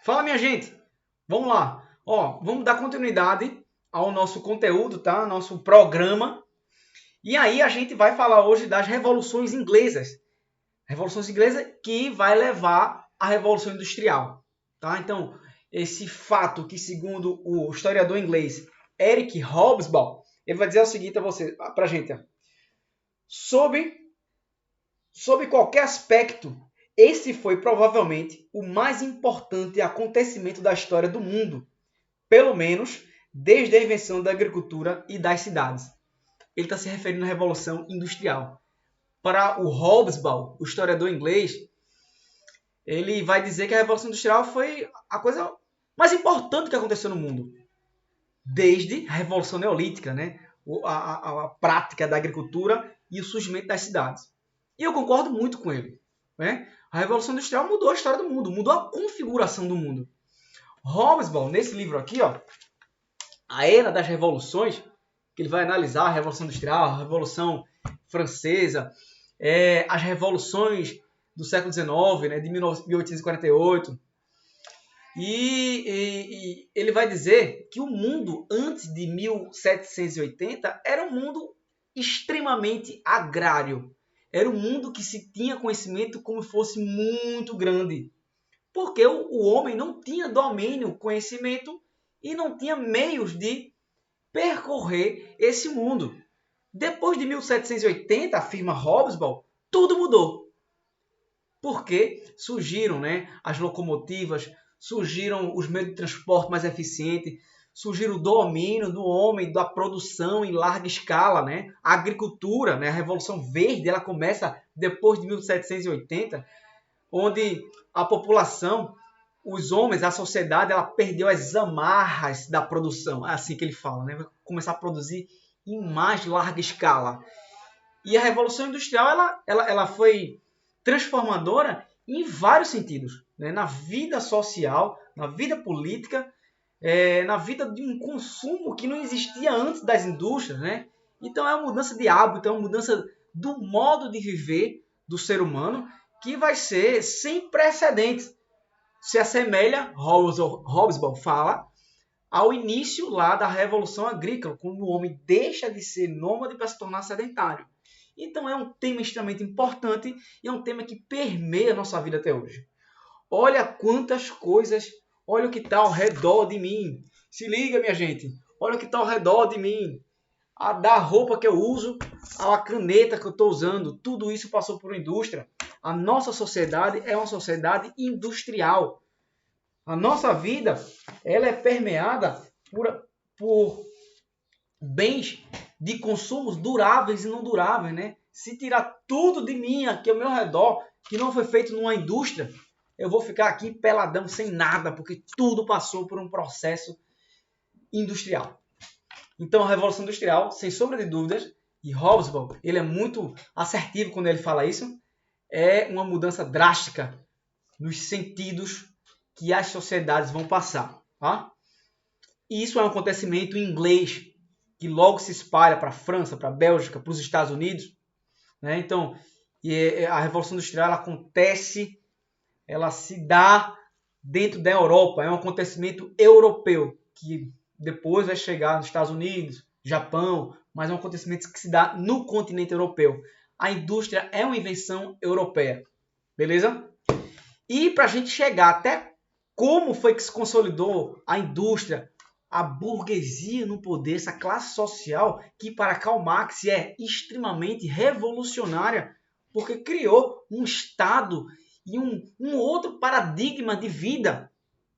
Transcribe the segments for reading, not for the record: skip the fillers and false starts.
Fala, minha gente. Vamos lá. Vamos dar continuidade ao nosso conteúdo, tá? Nosso programa. E aí a gente vai falar hoje das revoluções inglesas. Revoluções inglesas que vai levar à Revolução Industrial, tá? Então, esse fato que, segundo o historiador inglês Eric Hobsbawm, ele vai dizer o seguinte pra gente. Sob qualquer aspecto, esse foi provavelmente o mais importante acontecimento da história do mundo, pelo menos desde a invenção da agricultura e das cidades. Ele está se referindo à Revolução Industrial. Para o Hobsbawm, o historiador inglês, ele vai dizer que a Revolução Industrial foi a coisa mais importante que aconteceu no mundo, desde a Revolução Neolítica, né? a prática da agricultura e o surgimento das cidades. E eu concordo muito com ele. Né? A Revolução Industrial mudou a história do mundo, mudou a configuração do mundo. Hobsbawm, nesse livro aqui, A Era das Revoluções, que ele vai analisar a Revolução Industrial, a Revolução Francesa, as revoluções do século XIX, né, de 1848. E ele vai dizer que o mundo antes de 1780 era um mundo extremamente agrário. Era um mundo que se tinha conhecimento como fosse muito grande. Porque o homem não tinha domínio, conhecimento e não tinha meios de percorrer esse mundo. Depois de 1780, afirma Hobsbawm, tudo mudou. Porque surgiram, né, as locomotivas, surgiram os meios de transporte mais eficientes, surgiram o domínio do homem, da produção em larga escala, né? A agricultura, né? A Revolução Verde, ela começa depois de 1780, onde a população, os homens, a sociedade, ela perdeu as amarras da produção, é assim que ele fala, né? Vai começar a produzir em mais larga escala. E a Revolução Industrial, ela foi transformadora em vários sentidos, né? Na vida social, na vida política, na vida de um consumo que não existia antes das indústrias, né? Então é uma mudança de hábito, é uma mudança do modo de viver do ser humano que vai ser sem precedentes. Se assemelha, Hobsbawm fala, ao início lá da Revolução Agrícola, quando o homem deixa de ser nômade para se tornar sedentário. Então é um tema extremamente importante e é um tema que permeia a nossa vida até hoje. Olha quantas coisas, olha o que está ao redor de mim. Se liga, minha gente, olha o que está ao redor de mim. Da roupa que eu uso, a caneta que eu estou usando, tudo isso passou por uma indústria. A nossa sociedade é uma sociedade industrial. A nossa vida ela é permeada por bens de consumos duráveis e não duráveis, né? Se tirar tudo de mim aqui ao meu redor, que não foi feito numa indústria, eu vou ficar aqui peladão sem nada, porque tudo passou por um processo industrial. Então, a Revolução Industrial, sem sombra de dúvidas, e Hobsbawm, ele é muito assertivo quando ele fala isso, é uma mudança drástica nos sentidos que as sociedades vão passar. Tá? E isso é um acontecimento inglês, que logo se espalha para a França, para a Bélgica, para os Estados Unidos. Né? Então, a Revolução Industrial ela acontece, ela se dá dentro da Europa, é um acontecimento europeu, que depois vai chegar nos Estados Unidos, Japão, mas é um acontecimento que se dá no continente europeu. A indústria é uma invenção europeia, beleza? E para a gente chegar até como foi que se consolidou a indústria, a burguesia no poder, essa classe social que para Karl Marx é extremamente revolucionária, porque criou um Estado e um outro paradigma de vida.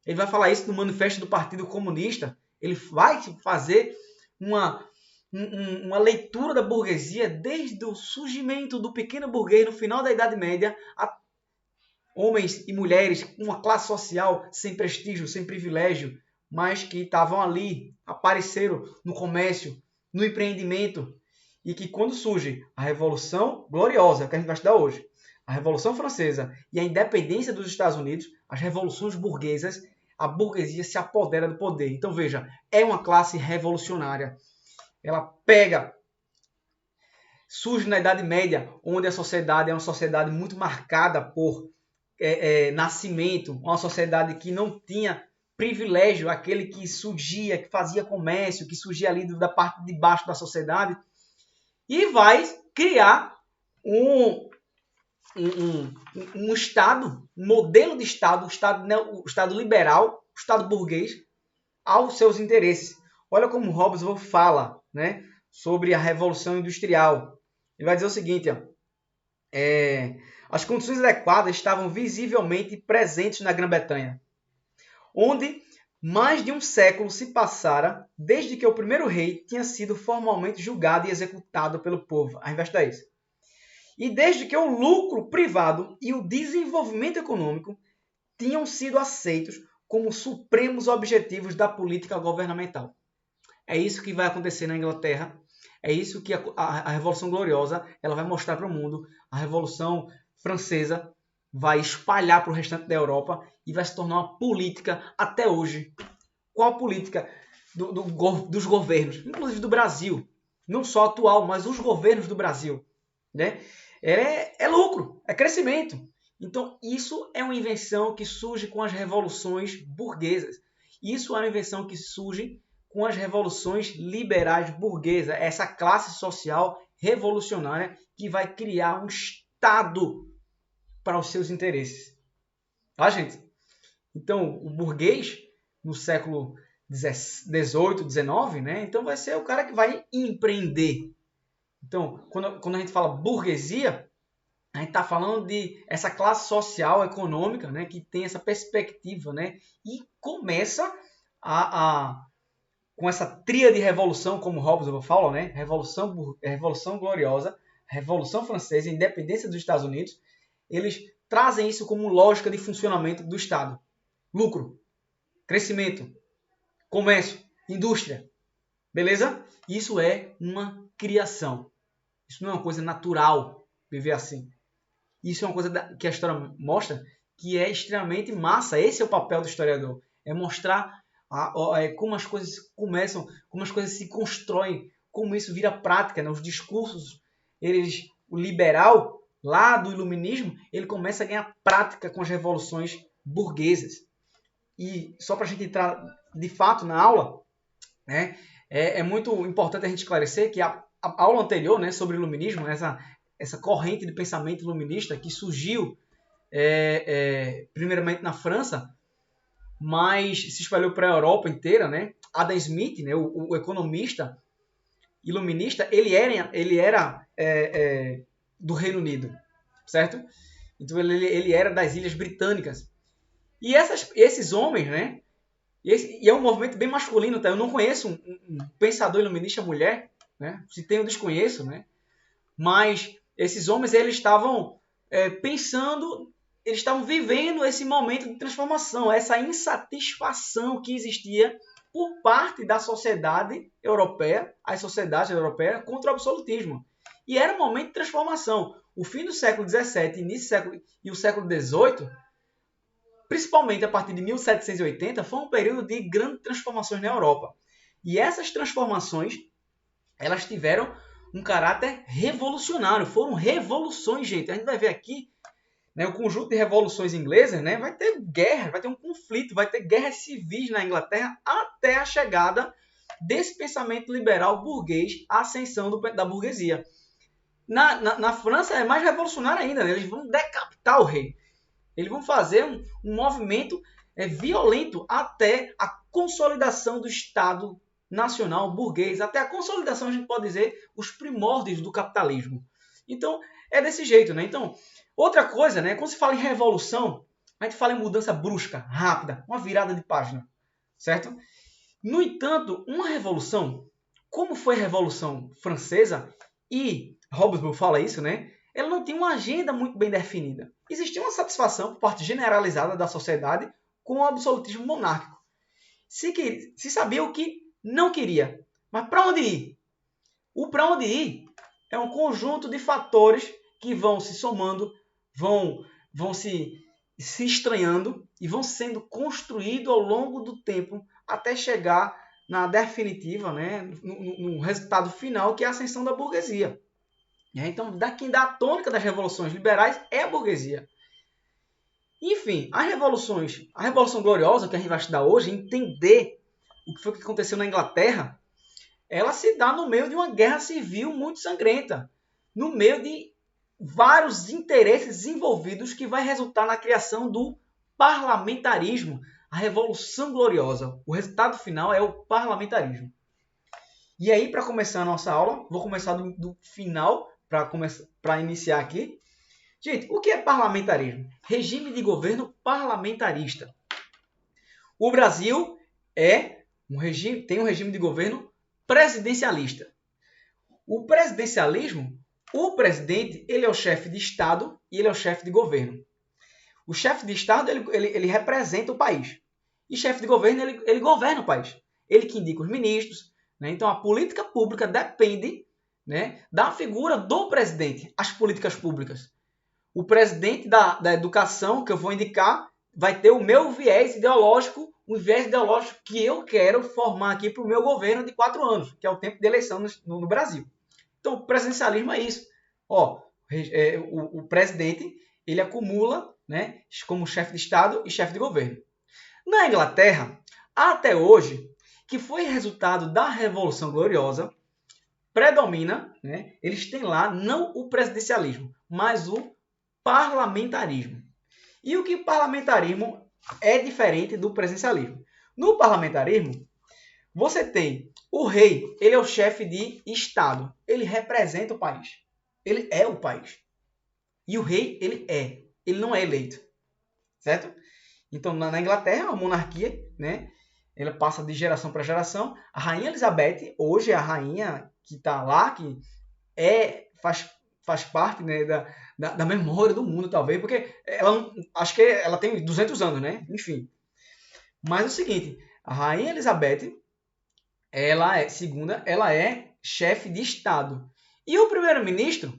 Ele vai falar isso no manifesto do Partido Comunista. Ele vai fazer uma leitura da burguesia desde o surgimento do pequeno burguês no final da Idade Média, a homens e mulheres, uma classe social sem prestígio, sem privilégio, mas que estavam ali, apareceram no comércio, no empreendimento, e que quando surge a Revolução Gloriosa, que a gente vai estudar hoje, a Revolução Francesa e a independência dos Estados Unidos, as revoluções burguesas, a burguesia se apodera do poder. Então veja, é uma classe revolucionária. Ela surge na Idade Média, onde a sociedade é uma sociedade muito marcada por nascimento, uma sociedade que não tinha privilégio, aquele que surgia, que fazia comércio, que surgia ali da parte de baixo da sociedade, e vai criar um Estado, um modelo de Estado, o Estado liberal, o Estado burguês, aos seus interesses. Olha como Hobsbawm fala, né, sobre a Revolução Industrial. Ele vai dizer o seguinte, ó, as condições adequadas estavam visivelmente presentes na Grã-Bretanha, onde mais de um século se passara desde que o primeiro rei tinha sido formalmente julgado e executado pelo povo. Ao invés disso. E desde que o lucro privado e o desenvolvimento econômico tinham sido aceitos como supremos objetivos da política governamental. É isso que vai acontecer na Inglaterra. É isso que a Revolução Gloriosa ela vai mostrar para o mundo. A Revolução Francesa vai espalhar para o restante da Europa e vai se tornar uma política até hoje. Qual a política dos governos, inclusive do Brasil? Não só atual, mas os governos do Brasil. Né? É lucro, é crescimento. Então, isso é uma invenção que surge com as revoluções burguesas. Isso é uma invenção que surge com as revoluções liberais burguesas. Essa classe social revolucionária que vai criar um Estado para os seus interesses. Tá, gente? Então, o burguês, no século XVIII, XIX, né? Então vai ser o cara que vai empreender. Então, quando a gente fala burguesia, a gente está falando de essa classe social, econômica, né, que tem essa perspectiva, né, e começa com essa tríade de revolução, como Hobsbawm fala, né, Revolução Gloriosa, Revolução Francesa e Independência dos Estados Unidos, eles trazem isso como lógica de funcionamento do Estado. Lucro, crescimento, comércio, indústria, beleza? Isso é uma criação. Isso não é uma coisa natural viver assim. Isso é uma coisa que a história mostra que é extremamente massa. Esse é o papel do historiador. É mostrar como as coisas começam, como as coisas se constroem, como isso vira prática. Né? Os discursos, o liberal, lá do iluminismo, ele começa a ganhar prática com as revoluções burguesas. E só para a gente entrar de fato na aula, né, é muito importante a gente esclarecer que a aula anterior, né, sobre iluminismo, essa corrente de pensamento iluminista que surgiu primeiramente na França, mas se espalhou para a Europa inteira, né? Adam Smith, né, o economista iluminista, ele era do Reino Unido, certo? Então ele era das Ilhas Britânicas. E esses homens, né? E é um movimento bem masculino, tá? Eu não conheço um pensador iluminista mulher, né? Se tem, eu desconheço, né? Mas esses homens, eles estavam pensando, eles estavam vivendo esse momento de transformação, essa insatisfação que existia por parte da sociedade europeia, as sociedades europeias, contra o absolutismo. E era um momento de transformação. O fim do século XVII e o século XVIII, principalmente a partir de 1780, foi um período de grandes transformações na Europa. E essas transformações, elas tiveram um caráter revolucionário. Foram revoluções, gente. A gente vai ver aqui, né, o conjunto de revoluções inglesas, né, vai ter guerra, vai ter um conflito, vai ter guerras civis na Inglaterra até a chegada desse pensamento liberal burguês, a ascensão da burguesia. Na França é mais revolucionário ainda. Né? Eles vão decapitar o rei. Eles vão fazer um movimento violento até a consolidação do Estado nacional burguês, até a consolidação, a gente pode dizer, os primórdios do capitalismo. Então, é desse jeito, né? Então, outra coisa, né? Quando se fala em revolução, a gente fala em mudança brusca, rápida, uma virada de página, certo? No entanto, uma revolução, como foi a Revolução Francesa, e Hobsbawm fala isso, né? Ela não tinha uma agenda muito bem definida. Existia uma satisfação por parte generalizada da sociedade com o absolutismo monárquico. Se sabia o que não queria. Mas para onde ir? O para onde ir é um conjunto de fatores que vão se somando, vão se estranhando e vão sendo construídos ao longo do tempo até chegar na definitiva, né, no resultado final, que é a ascensão da burguesia. Então, quem dá a tônica das revoluções liberais é a burguesia. Enfim, a Revolução Gloriosa, que a gente vai estudar hoje, entender o que foi que aconteceu na Inglaterra, ela se dá no meio de uma guerra civil muito sangrenta, no meio de vários interesses envolvidos que vai resultar na criação do parlamentarismo, a Revolução Gloriosa. O resultado final é o parlamentarismo. E aí, para começar a nossa aula, vou começar do final, para iniciar aqui. Gente, o que é parlamentarismo? Regime de governo parlamentarista. O Brasil tem um regime de governo presidencialista. O presidencialismo, o presidente, ele é o chefe de Estado e ele é o chefe de governo. O chefe de Estado, ele representa o país. E chefe de governo, ele governa o país. Ele que indica os ministros. Né? Então, a política pública depende, né, da figura do presidente, as políticas públicas. O presidente da educação que eu vou indicar vai ter o meu viés ideológico, o viés ideológico que eu quero formar aqui para o meu governo de 4 anos, que é o tempo de eleição no Brasil. Então, o presidencialismo é isso. O presidente, ele acumula, né, como chefe de Estado e chefe de governo. Na Inglaterra, até hoje, que foi resultado da Revolução Gloriosa, predomina, né, eles têm lá não o presidencialismo, mas o parlamentarismo. E o que parlamentarismo é diferente do presidencialismo? No parlamentarismo, você tem o rei, ele é o chefe de Estado. Ele representa o país. Ele é o país. E o rei, ele não é eleito. Certo? Então, na Inglaterra, a monarquia, né, ela passa de geração para geração. A Rainha Elizabeth, hoje é a rainha que está lá, que faz parte, né, da memória do mundo, talvez, porque acho que ela tem 200 anos, né? Enfim. Mas é o seguinte, a Rainha Elizabeth, ela é chefe de Estado. E o primeiro-ministro,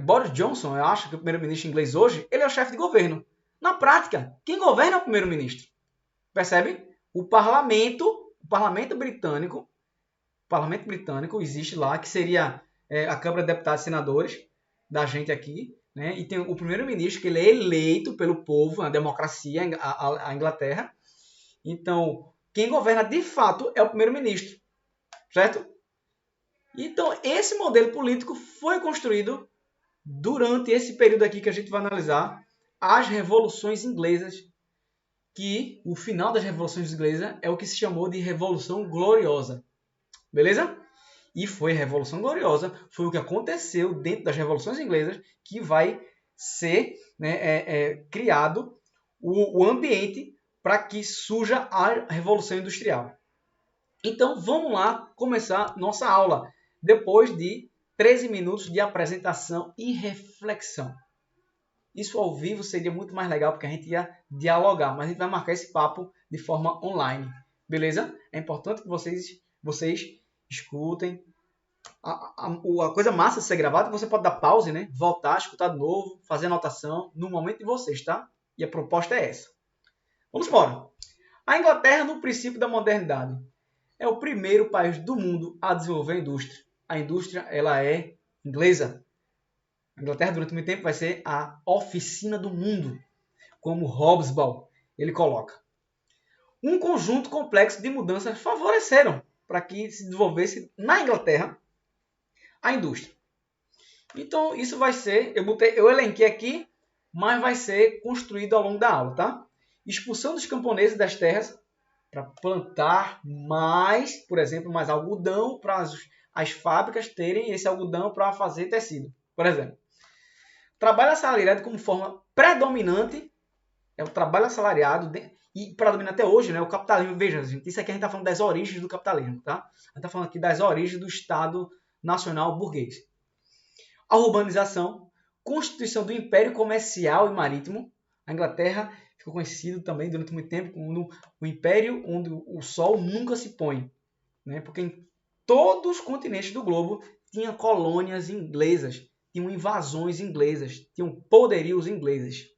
Boris Johnson, eu acho que o primeiro-ministro inglês hoje, ele é o chefe de governo. Na prática, quem governa é o primeiro-ministro. Percebe? O parlamento britânico existe lá, que seria a Câmara de Deputados e Senadores da gente aqui, né? E tem o primeiro-ministro, que ele é eleito pelo povo, a democracia, a Inglaterra. Então, quem governa de fato é o primeiro-ministro, certo? Então, esse modelo político foi construído durante esse período aqui que a gente vai analisar, as revoluções inglesas, que o final das revoluções inglesas é o que se chamou de Revolução Gloriosa. Beleza? E foi a Revolução Gloriosa, foi o que aconteceu dentro das revoluções inglesas, que vai ser, né, criado o ambiente para que surja a Revolução Industrial. Então, vamos lá começar nossa aula, depois de 13 minutos de apresentação e reflexão. Isso ao vivo seria muito mais legal, porque a gente ia dialogar, mas a gente vai marcar esse papo de forma online, beleza? É importante que vocês escutem. A coisa massa de ser gravada, você pode dar pause, né? Voltar, escutar de novo, fazer anotação no momento de vocês, tá? E a proposta é essa. Vamos embora. A Inglaterra, no princípio da modernidade, é o primeiro país do mundo a desenvolver a indústria. A indústria, ela é inglesa. A Inglaterra, durante muito tempo, vai ser a oficina do mundo, como Hobsbawm ele coloca. Um conjunto complexo de mudanças favoreceram para que se desenvolvesse na Inglaterra a indústria. Então, isso vai ser, eu elenquei aqui, mas vai ser construído ao longo da aula, tá? Expulsão dos camponeses das terras para plantar mais, por exemplo, mais algodão para as fábricas terem esse algodão para fazer tecido, por exemplo. Trabalho assalariado como forma predominante, é o trabalho assalariado, e predomina até hoje, né, o capitalismo. Veja, gente, isso aqui a gente está falando das origens do capitalismo, tá? A gente está falando aqui das origens do Estado Nacional Burguês. A urbanização, constituição do Império Comercial e Marítimo. A Inglaterra ficou conhecido também durante muito tempo como o Império onde o Sol nunca se põe, né? Porque em todos os continentes do globo tinha colônias inglesas, tinham invasões inglesas, tinham poderios ingleses.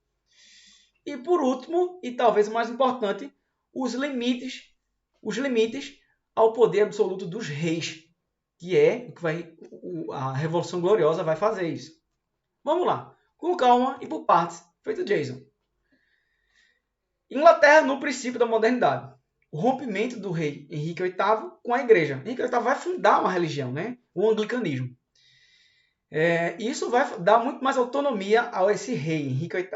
E por último, e talvez o mais importante, os limites ao poder absoluto dos reis, que é o que a Revolução Gloriosa vai fazer isso. Vamos lá, com calma e por partes, feito Jason. Inglaterra no princípio da modernidade. O rompimento do rei Henrique VIII com a igreja. Henrique VIII vai fundar uma religião, né? O anglicanismo. Isso vai dar muito mais autonomia a esse rei, Henrique VIII.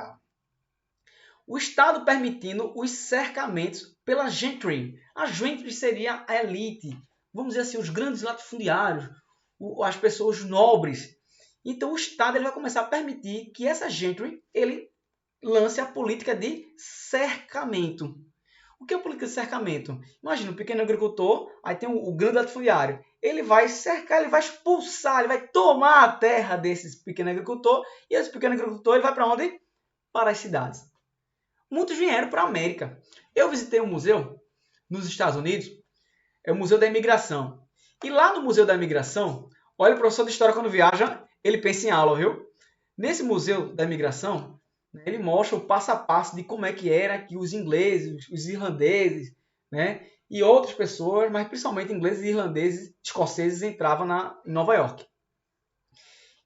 O Estado permitindo os cercamentos pela gentry. A gentry seria a elite, vamos dizer assim, os grandes latifundiários, as pessoas nobres. Então o Estado ele vai começar a permitir que essa gentry ele lance a política de cercamento. O que é a política de cercamento? Imagina, um pequeno agricultor, aí tem o grande latifundiário. Ele vai cercar, ele vai expulsar, ele vai tomar a terra desses pequenos agricultores, e esse pequeno agricultor ele vai para onde? Para as cidades. Muitos vieram para a América. Eu visitei um museu nos Estados Unidos, é o Museu da Imigração. E lá no Museu da Imigração, olha, o professor de História quando viaja, ele pensa em aula, viu? Nesse Museu da Imigração, ele mostra o passo a passo de como é que era que os ingleses, os irlandeses, né, e outras pessoas, mas principalmente ingleses, irlandeses, escoceses, entravam em Nova York.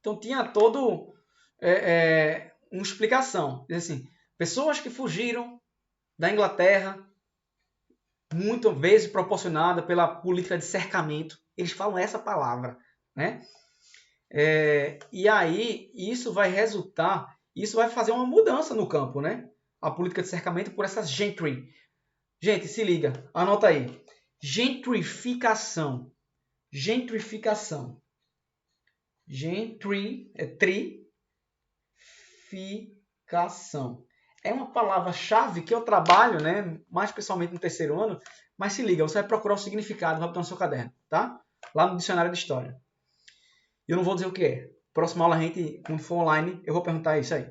Então tinha todo uma explicação. Diz assim, pessoas que fugiram da Inglaterra, muitas vezes proporcionada pela política de cercamento, eles falam essa palavra, né? E aí isso vai resultar, isso vai fazer uma mudança no campo, né? A política de cercamento por essas gentry. Gente, se liga, anota aí. Gentrificação. Gentrificação. Gentrificação. É uma palavra-chave que eu trabalho, né? Mais especialmente no terceiro ano. Mas se liga, você vai procurar o significado, vai botar no seu caderno, tá? Lá no dicionário de história. Eu não vou dizer o que é. Próxima aula, a gente, quando for online, eu vou perguntar isso aí.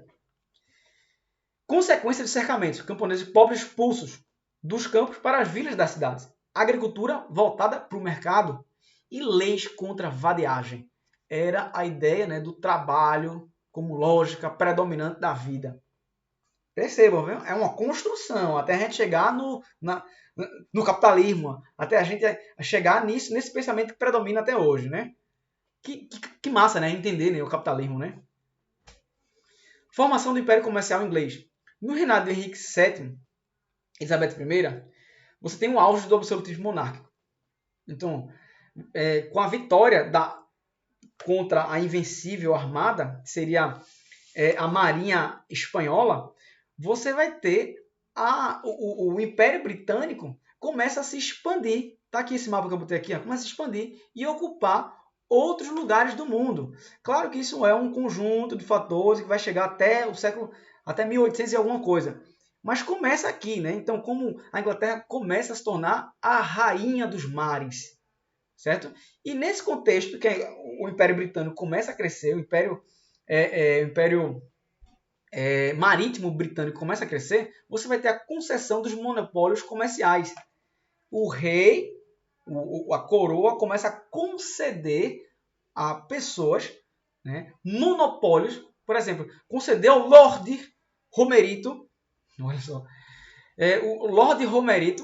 Consequência de cercamentos. Camponeses pobres expulsos dos campos para as vilas das cidades. Agricultura voltada para o mercado. E leis contra a vadiagem. Era a ideia, né, do trabalho como lógica predominante da vida. Percebam, viu? É uma construção até a gente chegar no capitalismo. Até a gente chegar nesse pensamento que predomina até hoje, né? Que massa, né? Entender, né, o capitalismo, né? Formação do Império Comercial Inglês. No reinado de Henrique VII, Elizabeth I, você tem um auge do absolutismo monárquico. Então, com a vitória contra a invencível armada, que seria a Marinha Espanhola, você vai ter o Império Britânico começa a se expandir. Tá aqui esse mapa que eu botei aqui, ó, começa a se expandir e ocupar outros lugares do mundo. Claro que isso é um conjunto de fatores que vai chegar até 1800 e alguma coisa. Mas começa aqui, né? Então, como a Inglaterra começa a se tornar a rainha dos mares, certo? E nesse contexto que o Império Britânico começa a crescer, o Império Marítimo Britânico começa a crescer, você vai ter a concessão dos monopólios comerciais. O rei, a coroa, começa a conceder a pessoas, né, monopólios. Por exemplo, concedeu ao Lord Romerito, olha só, o Lord Romerito,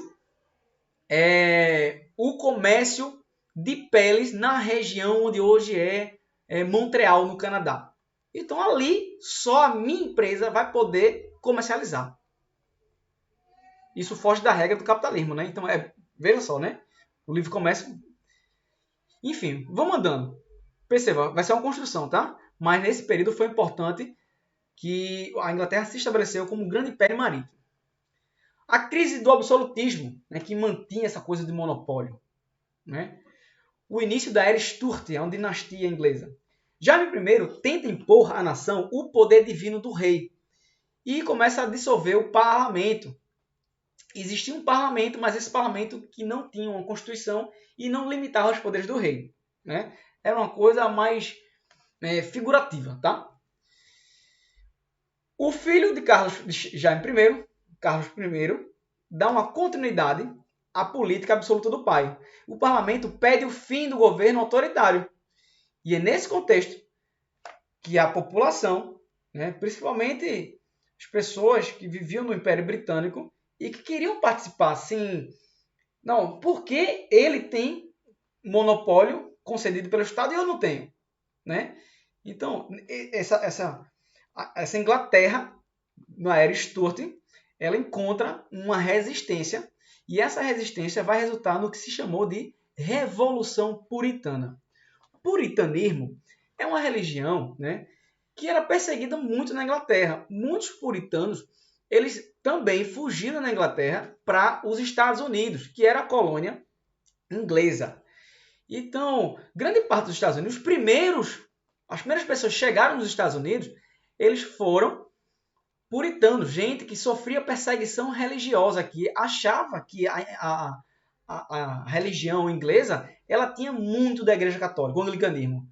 o comércio de peles na região onde hoje é Montreal, no Canadá. Então ali só a minha empresa vai poder comercializar. Isso foge da regra do capitalismo, né? Então veja só, né? O livre comércio. Enfim, vamos andando. Perceba, vai ser uma construção, tá? Mas nesse período foi importante que a Inglaterra se estabeleceu como um grande império marítimo. A crise do absolutismo, né, que mantinha essa coisa de monopólio, né? O início da era Stuart, é uma dinastia inglesa. Jaime I tenta impor à nação o poder divino do rei e começa a dissolver o parlamento. Existia um parlamento, mas esse parlamento que não tinha uma constituição e não limitava os poderes do rei, né? Era uma coisa mais figurativa, tá? O filho de Jaime I, Carlos I, dá uma continuidade à política absoluta do pai. O parlamento pede o fim do governo autoritário. E é nesse contexto que a população, né, principalmente as pessoas que viviam no Império Britânico e que queriam participar, assim, não, porque ele tem monopólio concedido pelo Estado e eu não tenho, né? Então, essa Inglaterra, na era Stuart, ela encontra uma resistência, e essa resistência vai resultar no que se chamou de Revolução Puritana. O puritanismo é uma religião, né, que era perseguida muito na Inglaterra. Muitos puritanos, eles também fugiram na Inglaterra para os Estados Unidos, que era a colônia inglesa. Então, grande parte dos Estados Unidos, as primeiras pessoas que chegaram nos Estados Unidos, eles foram puritanos, gente que sofria perseguição religiosa, que achava que a religião inglesa ela tinha muito da Igreja Católica, o anglicanismo.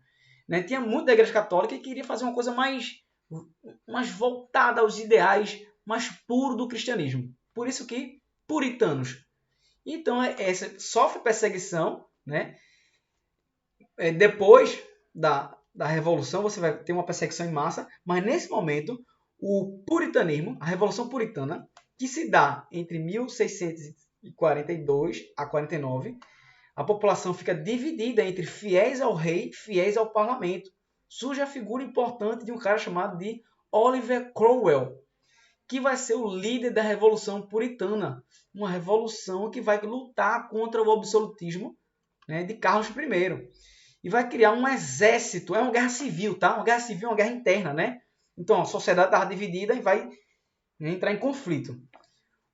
Né? Tinha muito da Igreja Católica e queria fazer uma coisa mais voltada aos ideais mais puros do cristianismo. Por isso que puritanos. Então, sofre perseguição, né? Depois da Revolução, você vai ter uma perseguição em massa, mas nesse momento, o puritanismo, a Revolução Puritana, que se dá entre 1642 a 49, a população fica dividida entre fiéis ao rei e fiéis ao parlamento. Surge a figura importante de um cara chamado de Oliver Cromwell, que vai ser o líder da Revolução Puritana, uma revolução que vai lutar contra o absolutismo, né, de Carlos I. E vai criar um exército, é uma guerra civil, tá? Uma guerra civil, uma guerra interna, né? Então a sociedade estava dividida e vai entrar em conflito.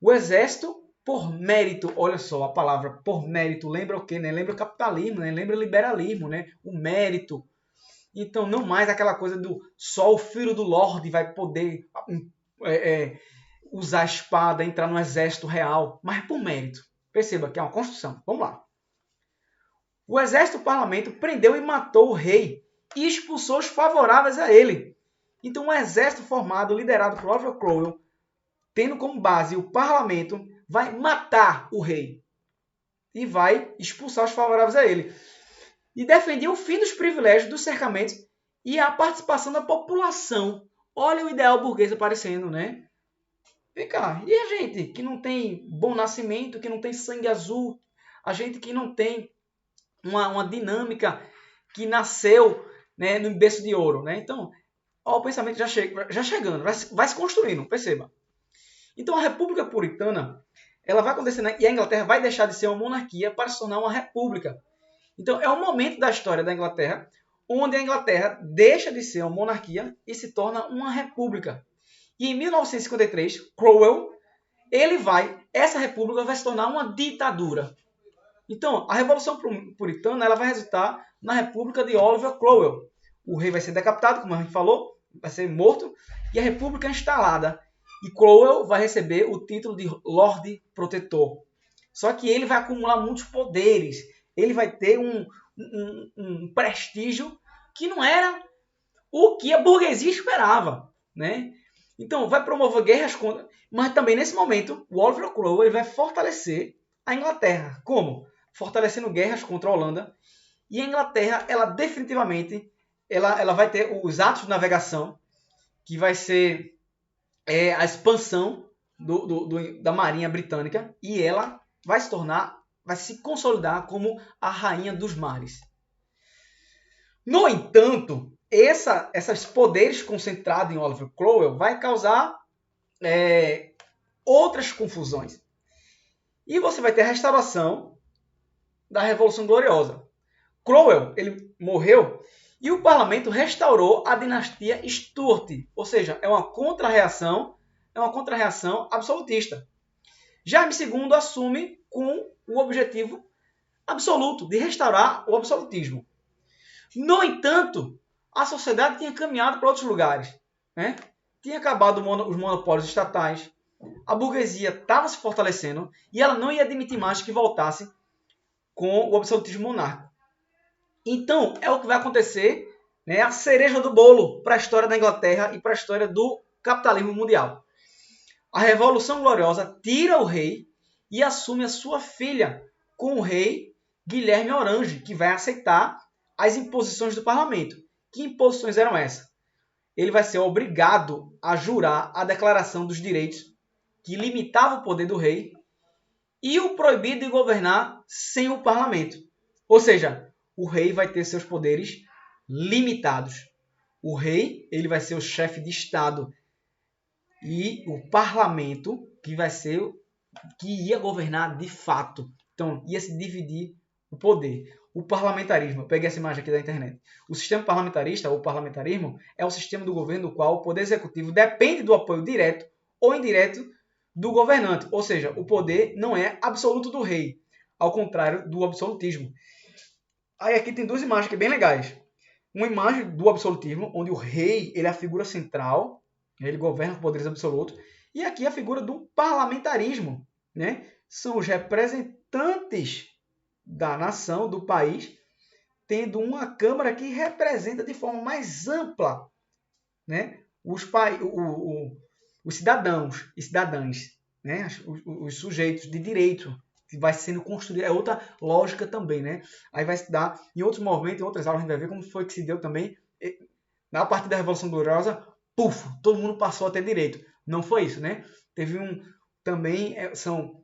O exército, por mérito, olha só, a palavra por mérito lembra o quê? Né? Lembra o capitalismo, né? Lembra o liberalismo, né? O mérito. Então, não mais aquela coisa do só o filho do Lorde vai poder usar a espada, entrar no exército real, mas por mérito. Perceba que é uma construção. Vamos lá. O exército do parlamento prendeu e matou o rei e expulsou os favoráveis a ele. Então, um exército formado, liderado por Oliver Cromwell, tendo como base o parlamento, vai matar o rei e vai expulsar os favoráveis a ele. E defendia o fim dos privilégios, dos cercamentos e a participação da população. Olha o ideal burguês aparecendo, né? Vem cá, e a gente que não tem bom nascimento, que não tem sangue azul, a gente que não tem uma dinâmica que nasceu, né, no berço de ouro, né? Então, ó, o pensamento já chegando, vai se construindo, perceba. Então, a República Puritana, ela vai acontecer, e a Inglaterra vai deixar de ser uma monarquia para se tornar uma república. Então, é um momento da história da Inglaterra onde a Inglaterra deixa de ser uma monarquia e se torna uma república. E em 1953, Cromwell, essa república vai se tornar uma ditadura. Então, a Revolução Puritana ela vai resultar na República de Oliver Cromwell. O rei vai ser decapitado, como a gente falou, vai ser morto, e a república é instalada. E Cromwell vai receber o título de Lorde Protetor. Só que ele vai acumular muitos poderes. Ele vai ter um prestígio que não era o que a burguesia esperava, né? Então, vai promover guerras contra... Mas também, nesse momento, o Oliver Cromwell vai fortalecer a Inglaterra. Como? Fortalecendo guerras contra a Holanda. E a Inglaterra, ela definitivamente, ela vai ter os atos de navegação, que vai ser a expansão da Marinha Britânica, e ela vai se consolidar como a rainha dos mares. No entanto, esses poderes concentrados em Oliver Cromwell vai causar outras confusões. E você vai ter a restauração da Revolução Gloriosa. Cromwell, ele morreu e o parlamento restaurou a dinastia Stuart, ou seja, é uma contra-reação absolutista. Jaime II assume com o objetivo absoluto de restaurar o absolutismo. No entanto, a sociedade tinha caminhado para outros lugares, né? Tinha acabado os monopólios estatais, a burguesia estava se fortalecendo e ela não ia admitir mais que voltasse com o absolutismo monárquico. Então, é o que vai acontecer, né, a cereja do bolo para a história da Inglaterra e para a história do capitalismo mundial. A Revolução Gloriosa tira o rei e assume a sua filha com o rei Guilherme Orange, que vai aceitar as imposições do parlamento. Que imposições eram essas? Ele vai ser obrigado a jurar a Declaração dos Direitos, que limitava o poder do rei, e o proibido de governar sem o parlamento. Ou seja, o rei vai ter seus poderes limitados. O rei ele vai ser o chefe de Estado e o parlamento, que vai ser que ia governar de fato. Então, ia se dividir o poder. O parlamentarismo, eu peguei essa imagem aqui da internet. O sistema parlamentarista, ou parlamentarismo, é o sistema do governo no qual o poder executivo depende do apoio direto ou indireto do governante. Ou seja, o poder não é absoluto do rei, ao contrário do absolutismo. Aí aqui tem duas imagens que é bem legais. Uma imagem do absolutismo, onde o rei ele é a figura central, ele governa com poderes absolutos. E aqui a figura do parlamentarismo, né? São os representantes da nação, do país, tendo uma Câmara que representa de forma mais ampla, né? Os cidadãos e cidadãs, né? Os sujeitos de direito, que vai sendo construído. É outra lógica também, né? Aí vai se dar, em outros movimentos, em outras aulas, a gente vai ver como foi que se deu também. Na partir da Revolução Gloriosa, puf, todo mundo passou a ter direito. Não foi isso, né? Teve também são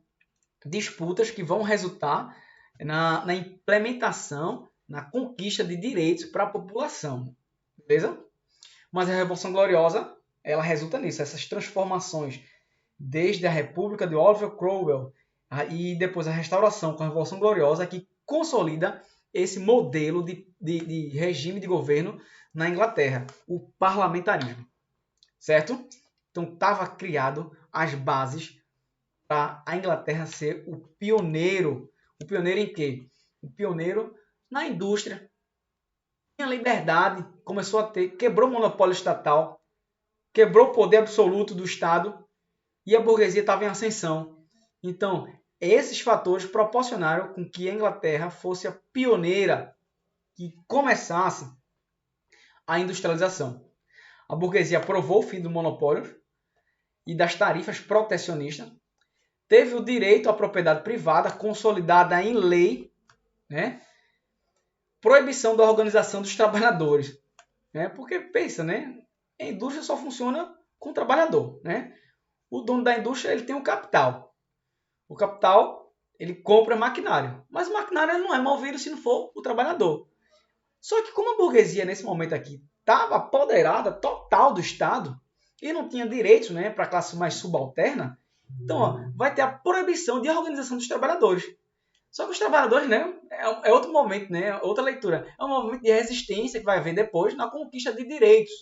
disputas que vão resultar na implementação, na conquista de direitos para a população. Beleza? Mas a Revolução Gloriosa, ela resulta nisso, essas transformações, desde a República de Oliver Cromwell e depois a restauração com a Revolução Gloriosa, que consolida esse modelo de regime de governo na Inglaterra, o parlamentarismo. Certo? Então, estava criado as bases para a Inglaterra ser o pioneiro. O pioneiro em quê? O pioneiro na indústria. Tinha liberdade, começou a ter, quebrou o monopólio estatal, quebrou o poder absoluto do Estado e a burguesia estava em ascensão. Então, esses fatores proporcionaram com que a Inglaterra fosse a pioneira que começasse a industrialização. A burguesia aprovou o fim do monopólio e das tarifas protecionistas, teve o direito à propriedade privada consolidada em lei, né? Proibição da organização dos trabalhadores, né? Porque pensa, né? A indústria só funciona com o trabalhador, né? O dono da indústria ele tem o capital. O capital ele compra maquinário, mas o maquinário não é movido se não for o trabalhador. Só que como a burguesia nesse momento aqui estava apoderada total do Estado e não tinha direitos, né, para a classe mais subalterna, então vai ter a proibição de organização dos trabalhadores. Só que os trabalhadores, né, é outro momento, né, outra leitura. É um movimento de resistência que vai haver depois na conquista de direitos.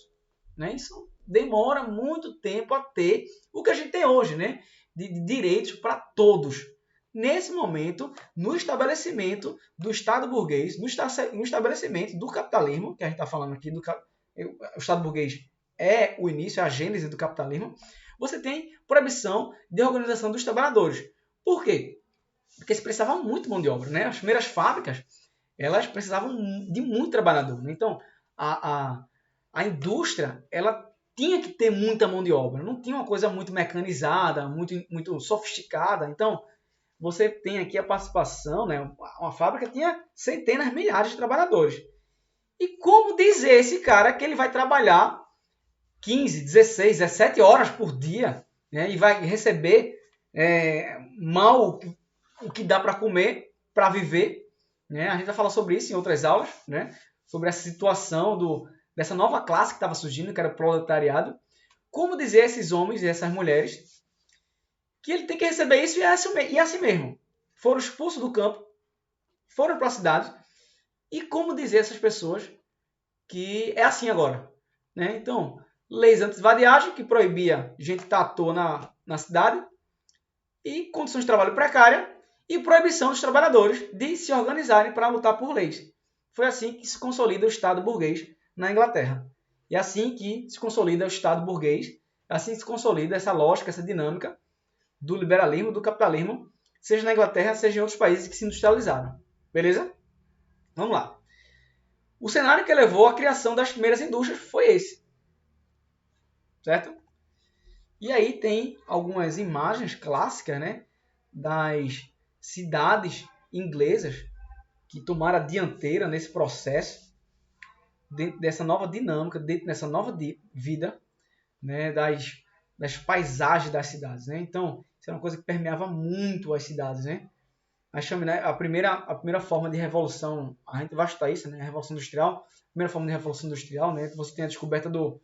Né? Isso demora muito tempo a ter o que a gente tem hoje, né, de direitos para todos. Nesse momento, no estabelecimento do Estado burguês, no estabelecimento do capitalismo, que a gente está falando aqui, o Estado burguês é o início, é a gênese do capitalismo, você tem proibição de organização dos trabalhadores. Por quê? Porque se precisava muito de mão de obra. Né? As primeiras fábricas elas precisavam de muito trabalhador. Né? Então, a indústria ela tinha que ter muita mão de obra. Não tinha uma coisa muito mecanizada, muito sofisticada. Então, você tem aqui a participação, né? Uma fábrica tinha centenas, milhares de trabalhadores. E como dizer esse cara que ele vai trabalhar 15, 16, 17 horas por dia, né? E vai receber mal o que dá para comer, para viver, né? A gente vai falar sobre isso em outras aulas, né? Sobre essa situação dessa nova classe que estava surgindo, que era o proletariado. Como dizer a esses homens e essas mulheres que ele tem que receber isso e é assim mesmo. Foram expulsos do campo, foram para a cidade, e como dizer a essas pessoas que é assim agora. Né? Então, leis anti-vadiagem, que proibia gente estar à toa na cidade, e condições de trabalho precária, e proibição dos trabalhadores de se organizarem para lutar por leis. Foi assim que se consolida o Estado burguês na Inglaterra. E é assim que se consolida o Estado burguês, assim se consolida essa lógica, essa dinâmica do liberalismo, do capitalismo, seja na Inglaterra, seja em outros países que se industrializaram. Beleza? Vamos lá. O cenário que levou à criação das primeiras indústrias foi esse. Certo? E aí tem algumas imagens clássicas, né, das cidades inglesas que tomaram a dianteira nesse processo, dentro dessa nova dinâmica, dentro dessa nova vida, né, das paisagens das cidades. Né? Então, isso é uma coisa que permeava muito as cidades. Né? A primeira forma de revolução, a gente vai estudar isso, né? A revolução industrial. A primeira forma de revolução industrial, né? Você tem a descoberta do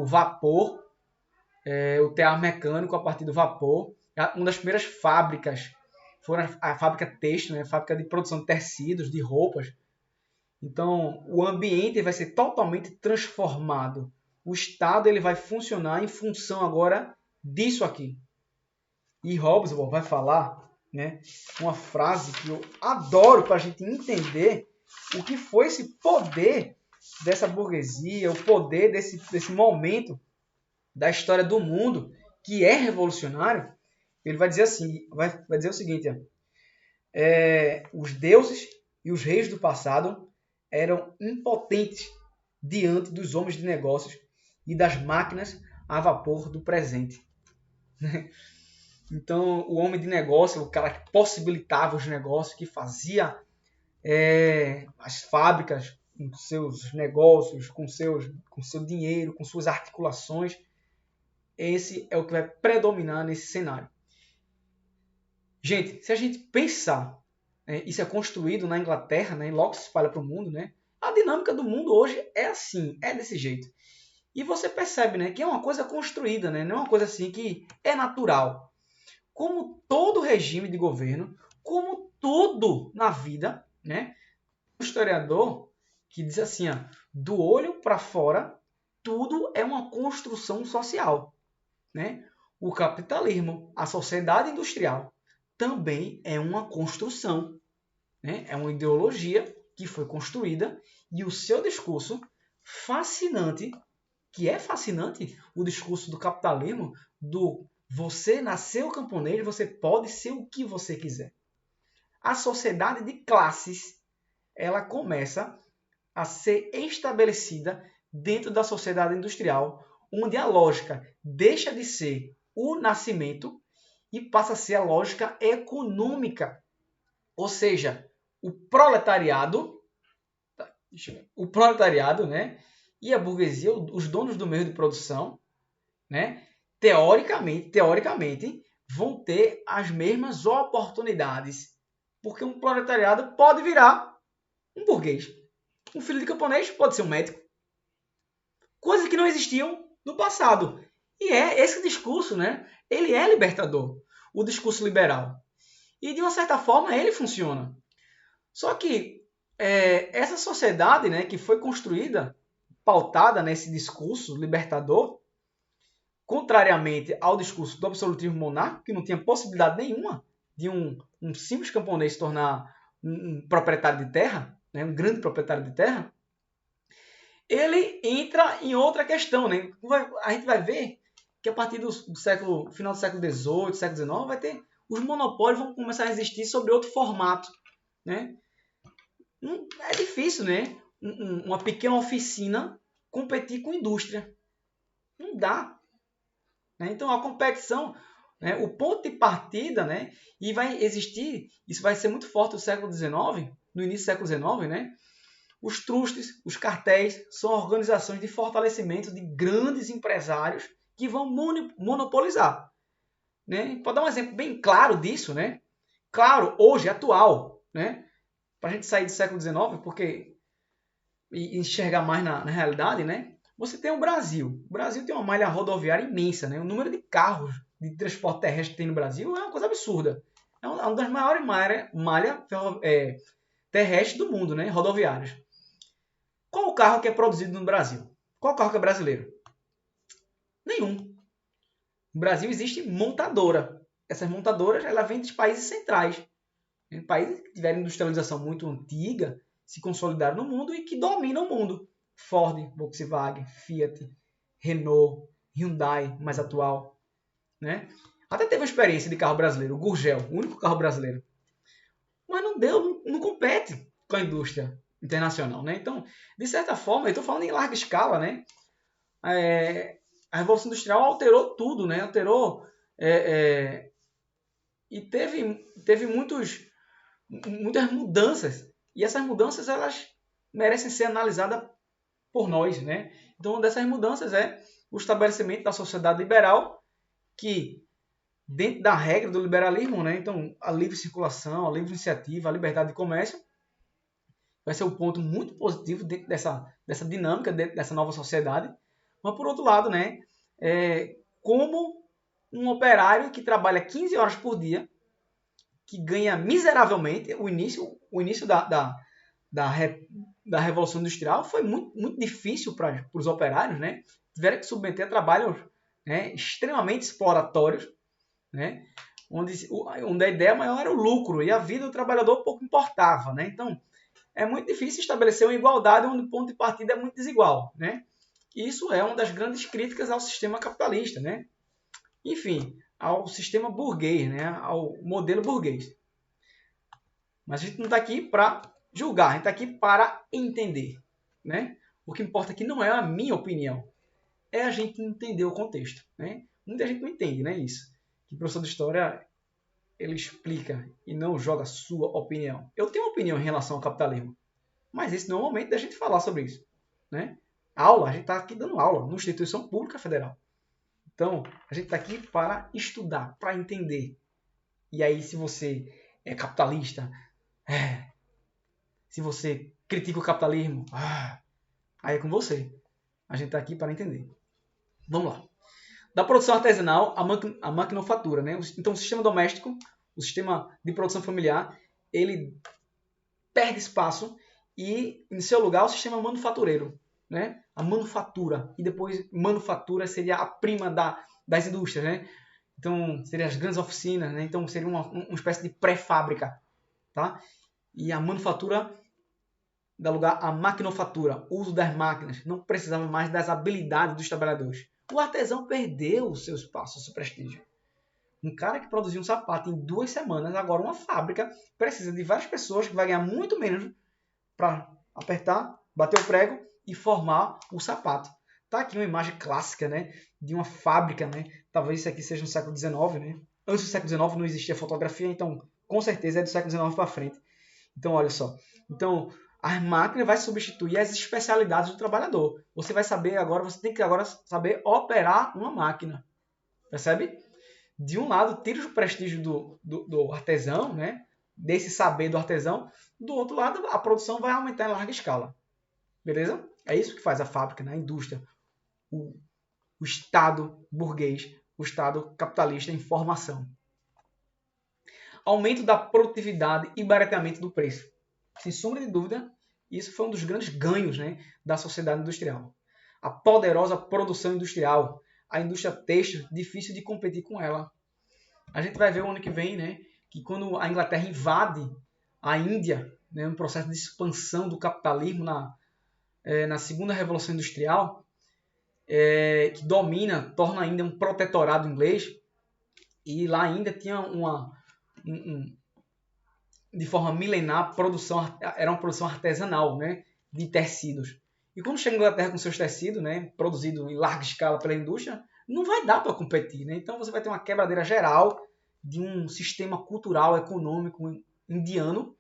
vapor, o tear mecânico a partir do vapor. Uma das primeiras fábricas foi a fábrica têxtil, né? A fábrica de produção de tecidos, de roupas. Então, o ambiente vai ser totalmente transformado. O Estado ele vai funcionar em função agora disso aqui. E Hobsbawm vai falar, né, uma frase que eu adoro para a gente entender o que foi esse poder dessa burguesia, o poder desse momento da história do mundo que é revolucionário. Ele vai dizer assim, vai dizer o seguinte: os deuses e os reis do passado eram impotentes diante dos homens de negócios e das máquinas a vapor do presente. Então, o homem de negócio, o cara que possibilitava os negócios, que fazia as fábricas com seus negócios, com seu dinheiro, com suas articulações, esse é o que vai predominar nesse cenário. Gente, se a gente pensar, isso é construído na Inglaterra, né, e logo se espalha para o mundo, né, a dinâmica do mundo hoje é assim, é desse jeito. E você percebe, né, que é uma coisa construída, né, não é uma coisa assim que é natural. Como todo regime de governo, como tudo na vida, né, um historiador que diz assim, do olho para fora, tudo é uma construção social, né? O capitalismo, a sociedade industrial, também é uma construção, né? É uma ideologia que foi construída e o seu discurso fascinante, que é fascinante, o discurso do capitalismo, do você nasceu camponês, você pode ser o que você quiser. A sociedade de classes, ela começa a ser estabelecida dentro da sociedade industrial, onde a lógica deixa de ser o nascimento e passa a ser a lógica econômica. Ou seja, o proletariado, né, e a burguesia, os donos do meio de produção, né, teoricamente, vão ter as mesmas oportunidades. Porque um proletariado pode virar um burguês. Um filho de camponês pode ser um médico. Coisas que não existiam no passado. E esse discurso, né? Ele é libertador. O discurso liberal. E, de uma certa forma, ele funciona. Só que essa sociedade, né, que foi construída, pautada nesse discurso libertador, contrariamente ao discurso do absolutismo monárquico, que não tinha possibilidade nenhuma de um simples camponês se tornar um proprietário de terra, né, um grande proprietário de terra, ele entra em outra questão, né? A gente vai ver que a partir do final do século XVIII, século XIX, vai ter os monopólios vão começar a existir sobre outro formato, né? É difícil, né? Uma pequena oficina competir com indústria. Não dá. Né? Então a competição, né? O ponto de partida, né? E vai existir, isso vai ser muito forte no século XIX, no início do século XIX, né? Os trustes, os cartéis, são organizações de fortalecimento de grandes empresários que vão monopolizar. Né? Para dar um exemplo bem claro disso, né? Claro, hoje, atual, né? Para a gente sair do século XIX, porque e enxergar mais na realidade, né? Você tem o Brasil. O Brasil tem uma malha rodoviária imensa, né? O número de carros de transporte terrestre que tem no Brasil é uma coisa absurda. É uma das maiores malhas terrestres do mundo, né? Rodoviárias. Qual o carro que é produzido no Brasil? Qual o carro que é brasileiro? Nenhum. No Brasil existe montadora. Essas montadoras ela vêm dos países centrais. Países que tiveram industrialização muito antiga, se consolidaram no mundo e que dominam o mundo. Ford, Volkswagen, Fiat, Renault, Hyundai, mais atual. Né? Até teve uma experiência de carro brasileiro, o Gurgel, o único carro brasileiro. Mas não deu, não compete com a indústria internacional. Né? Então, de certa forma, eu estou falando em larga escala, né? A Revolução Industrial alterou tudo, né? Alterou e teve muitas mudanças. E essas mudanças elas merecem ser analisadas por nós, né? Então, uma dessas mudanças é o estabelecimento da sociedade liberal, que dentro da regra do liberalismo, né? Então, a livre circulação, a livre iniciativa, a liberdade de comércio vai ser um ponto muito positivo dentro dessa dinâmica, dentro dessa nova sociedade. Mas, por outro lado, né? como um operário que trabalha 15 horas por dia, que ganha miseravelmente. O início da Revolução Industrial foi muito difícil para os operários, né? Tiveram que submeter a trabalhos, né, extremamente exploratórios, né? Onde a ideia maior era o lucro e a vida do trabalhador pouco importava, né? Então, é muito difícil estabelecer uma igualdade onde o ponto de partida é muito desigual, né? Isso é uma das grandes críticas ao sistema capitalista, né? Enfim, ao sistema burguês, né? Ao modelo burguês. Mas a gente não está aqui para julgar, a gente está aqui para entender, né? O que importa aqui não é a minha opinião, é a gente entender o contexto, né? Muita gente não entende, né? Isso. Que o professor de história ele explica e não joga sua opinião. Eu tenho uma opinião em relação ao capitalismo, mas esse não é o momento da gente falar sobre isso, né? Aula, a gente está aqui dando aula numa instituição pública federal. Então, a gente está aqui para estudar, para entender. E aí, se você é capitalista, se você critica o capitalismo, aí é com você. A gente está aqui para entender. Vamos lá. Da produção artesanal à maquinofatura, né? Então, o sistema doméstico, o sistema de produção familiar, ele perde espaço e, em seu lugar, o sistema manufatureiro, né? A manufatura. E depois, manufatura seria a prima das indústrias, né? Então, seriam as grandes oficinas, né? Então, seria uma espécie de pré-fábrica, tá? E a manufatura dá lugar à maquinofatura, o uso das máquinas. Não precisava mais das habilidades dos trabalhadores. O artesão perdeu o seu espaço, o seu prestígio. Um cara que produzia um sapato em 2 semanas, agora uma fábrica precisa de várias pessoas que vai ganhar muito menos para apertar, bater o prego e formar o sapato. Tá aqui uma imagem clássica, né, de uma fábrica, né? Talvez isso aqui seja no século XIX, né? Antes do século XIX não existia fotografia, então com certeza é do século XIX para frente. Então olha só. Então a máquina vai substituir as especialidades do trabalhador. Você tem que agora saber operar uma máquina. Percebe? De um lado, tira o prestígio do artesão, né? Desse saber do artesão. Do outro lado, a produção vai aumentar em larga escala. Beleza? É isso que faz a fábrica, né? A indústria. O Estado burguês, o Estado capitalista em formação. Aumento da produtividade e barateamento do preço. Sem sombra de dúvida, isso foi um dos grandes ganhos, né, da sociedade industrial. A poderosa produção industrial, a indústria têxtil, difícil de competir com ela. A gente vai ver o ano que vem, né, que quando a Inglaterra invade a Índia, né, um processo de expansão do capitalismo na segunda Revolução Industrial, que torna a Índia um protetorado inglês, e lá ainda tinha de forma milenar, era uma produção artesanal, né, de tecidos. E quando chega a Inglaterra com seus tecidos, né, produzido em larga escala pela indústria, não vai dar para competir, né? Então você vai ter uma quebradeira geral de um sistema cultural, econômico indiano,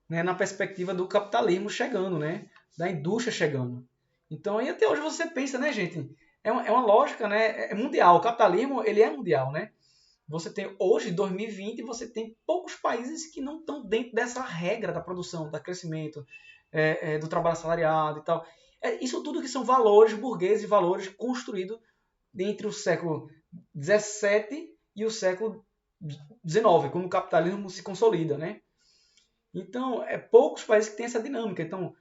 né, na perspectiva do capitalismo chegando, né, da indústria chegando. Então aí até hoje você pensa, né, gente? É uma lógica, né, é mundial. O capitalismo ele é mundial, né? Você tem hoje, 2020, você tem poucos países que não estão dentro dessa regra da produção, do crescimento, do trabalho assalariado e tal. Isso tudo que são valores burgueses, valores construídos entre o século XVII e o século XIX, quando o capitalismo se consolida, né? Então, poucos países que têm essa dinâmica. Então,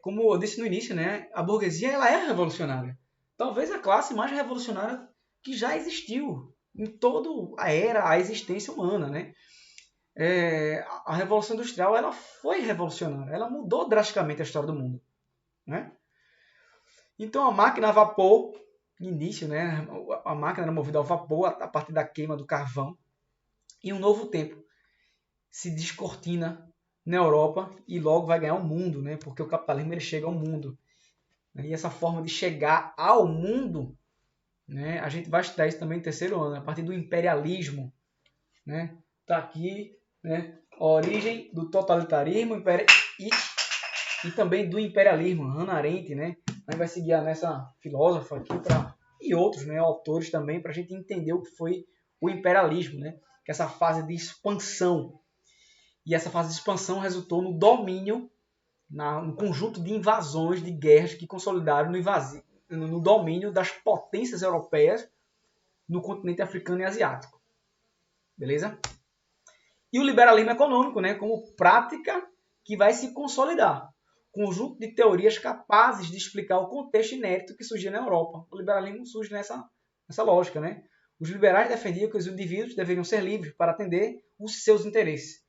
como eu disse no início, né, a burguesia ela é revolucionária. Talvez a classe mais revolucionária que já existiu em toda a existência humana, né? A Revolução Industrial ela foi revolucionária, ela mudou drasticamente a história do mundo, né? Então a máquina a vapor, no início, né? A máquina era movida ao vapor a partir da queima do carvão, e um novo tempo se descortina na Europa e logo vai ganhar o mundo, né? Porque o capitalismo ele chega ao mundo, e essa forma de chegar ao mundo, né? A gente vai estudar isso também no terceiro ano, a partir do imperialismo, né? Tá aqui, né? A origem do totalitarismo e também do imperialismo, Hannah Arendt, né? A gente vai seguir nessa filósofa aqui e outros, né, autores também, para a gente entender o que foi o imperialismo, né? Que é essa fase de expansão. E essa fase de expansão resultou no domínio, no conjunto de invasões, de guerras que consolidaram no domínio das potências europeias no continente africano e asiático. Beleza? E o liberalismo econômico, né, como prática que vai se consolidar. Conjunto de teorias capazes de explicar o contexto inédito que surgia na Europa. O liberalismo surge nessa lógica, né? Os liberais defendiam que os indivíduos deveriam ser livres para atender os seus interesses.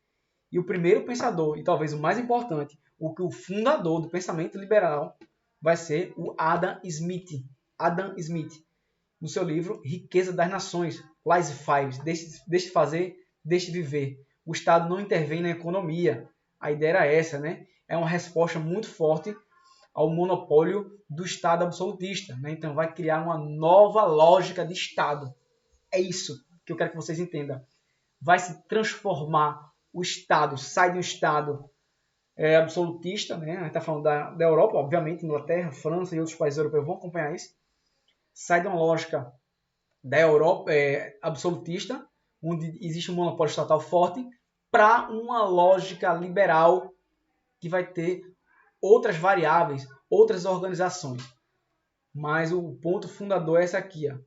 E o primeiro pensador, e talvez o mais importante, o fundador do pensamento liberal, vai ser o Adam Smith. Adam Smith, no seu livro Riqueza das Nações, Laissez-faire, deixe fazer, deixe viver. O Estado não intervém na economia. A ideia era essa, né? É uma resposta muito forte ao monopólio do Estado absolutista, né? Então vai criar uma nova lógica de Estado. É isso que eu quero que vocês entendam. Vai se transformar o Estado, sai de um Estado absolutista, né? A gente está falando da Europa, obviamente, Inglaterra, França e outros países europeus vão acompanhar isso. Sai de uma lógica da Europa absolutista, onde existe um monopólio estatal forte, para uma lógica liberal que vai ter outras variáveis, outras organizações. Mas o ponto fundador é esse aqui, ó,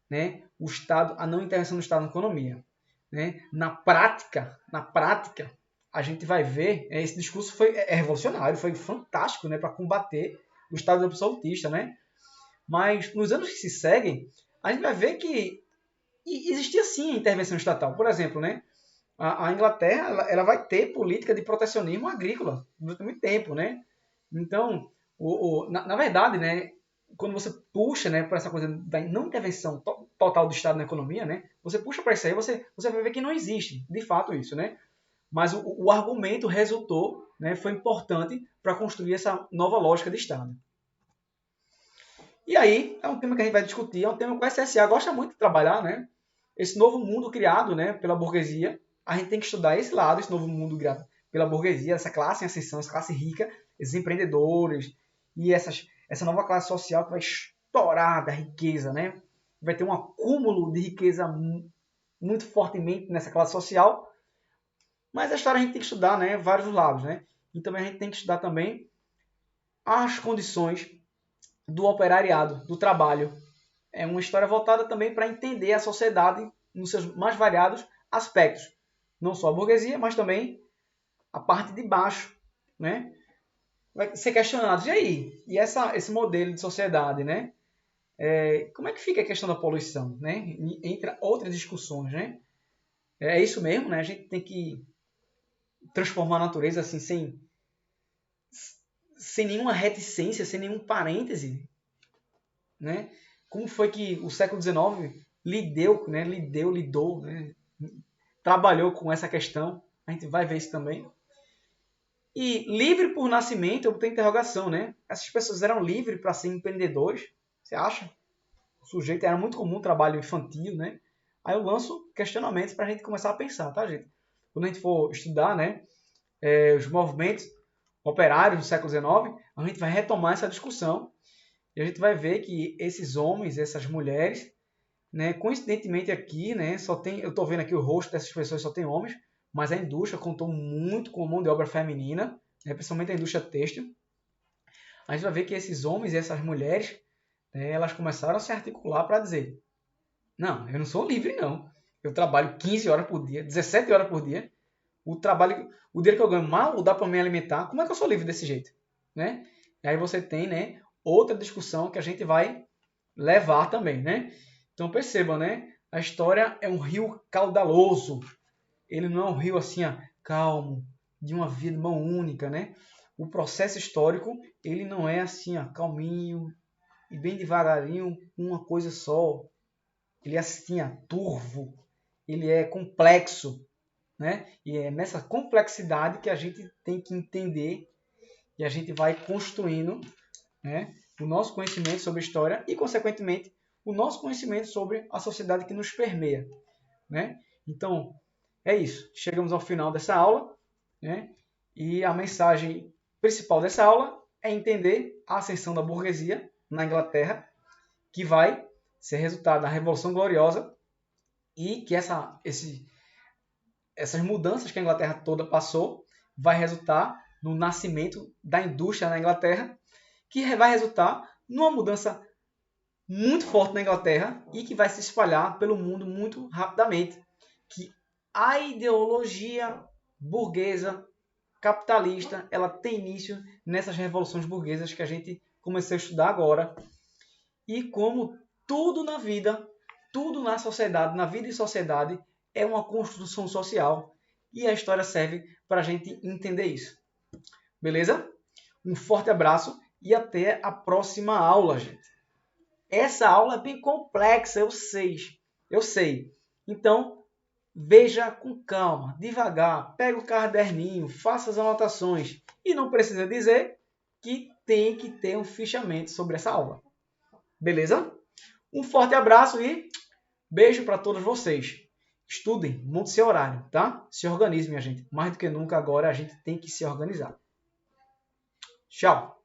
né? O Estado, a não intervenção do Estado na economia. Né? Na prática, a gente vai ver, esse discurso é revolucionário, foi fantástico, né, para combater o Estado absolutista, né? Mas nos anos que se seguem, a gente vai ver que existia sim a intervenção estatal. Por exemplo, né, a Inglaterra ela vai ter política de protecionismo agrícola durante muito tempo, né? Então, na verdade, né, quando você puxa, né, para essa coisa da não intervenção total do Estado na economia, né, você puxa para isso aí, você vai ver que não existe, de fato, isso, né? Mas o argumento resultou, né, foi importante para construir essa nova lógica de Estado. E aí, é um tema que a gente vai discutir, é um tema que o SSA gosta muito de trabalhar, né? Esse novo mundo criado, né, pela burguesia, a gente tem que estudar esse lado, esse novo mundo criado pela burguesia, essa classe em ascensão, essa classe rica, esses empreendedores e essa nova classe social que vai estourar da riqueza, né? Vai ter um acúmulo de riqueza muito fortemente nessa classe social. Mas a história a gente tem que estudar, né, vários lados, né? E também a gente tem que estudar também as condições do operariado, do trabalho. É uma história voltada também para entender a sociedade nos seus mais variados aspectos. Não só a burguesia, mas também a parte de baixo, né? Vai ser questionado, e aí? E esse modelo de sociedade, né? Como é que fica a questão da poluição, né? Entre outras discussões, né? É isso mesmo, né? A gente tem que transformar a natureza assim, sem nenhuma reticência, sem nenhum parêntese, né? Como foi que o século XIX lidou, né? Trabalhou com essa questão. A gente vai ver isso também. E livre por nascimento, eu tenho interrogação, né? Essas pessoas eram livres para ser empreendedores? Você acha? O sujeito era muito comum trabalho infantil, né? Aí eu lanço questionamentos para a gente começar a pensar, tá, gente? Quando a gente for estudar, né, os movimentos operários do século XIX, a gente vai retomar essa discussão e a gente vai ver que esses homens, essas mulheres, né, coincidentemente aqui, né, eu estou vendo aqui o rosto dessas pessoas, só tem homens, mas a indústria contou muito com a mão de obra feminina, né, principalmente a indústria têxtil. A gente vai ver que esses homens e essas mulheres, né, elas começaram a se articular para dizer: não, eu não sou livre, não. Eu trabalho 15 horas por dia, 17 horas por dia. O dinheiro que eu ganho mal dá para me alimentar. Como é que eu sou livre desse jeito? Né? E aí você tem, né, outra discussão que a gente vai levar também, né? Então percebam, né? A história é um rio caudaloso. Ele não é um rio assim, calmo, de uma via de mão única, né? O processo histórico, ele não é assim, calminho e bem devagarinho, uma coisa só. Ele é assim, turvo. Ele é complexo, né? E é nessa complexidade que a gente tem que entender e a gente vai construindo, né, o nosso conhecimento sobre a história e, consequentemente, o nosso conhecimento sobre a sociedade que nos permeia, né? Então, é isso. Chegamos ao final dessa aula, né? E a mensagem principal dessa aula é entender a ascensão da burguesia na Inglaterra, que vai ser resultado da Revolução Gloriosa e que essas mudanças que a Inglaterra toda passou vai resultar no nascimento da indústria na Inglaterra, que vai resultar numa mudança muito forte na Inglaterra e que vai se espalhar pelo mundo muito rapidamente, que a ideologia burguesa capitalista, ela tem início nessas revoluções burguesas que a gente começou a estudar agora. E como tudo na vida, tudo na sociedade, na vida e sociedade, é uma construção social. E a história serve para a gente entender isso. Beleza? Um forte abraço e até a próxima aula, gente. Essa aula é bem complexa, eu sei. Eu sei. Então, veja com calma, devagar, pega o caderninho, faça as anotações. E não precisa dizer que tem que ter um fichamento sobre essa aula. Beleza? Um forte abraço e beijo para todos vocês. Estudem, monte seu horário, tá? Se organize, minha gente. Mais do que nunca agora a gente tem que se organizar. Tchau!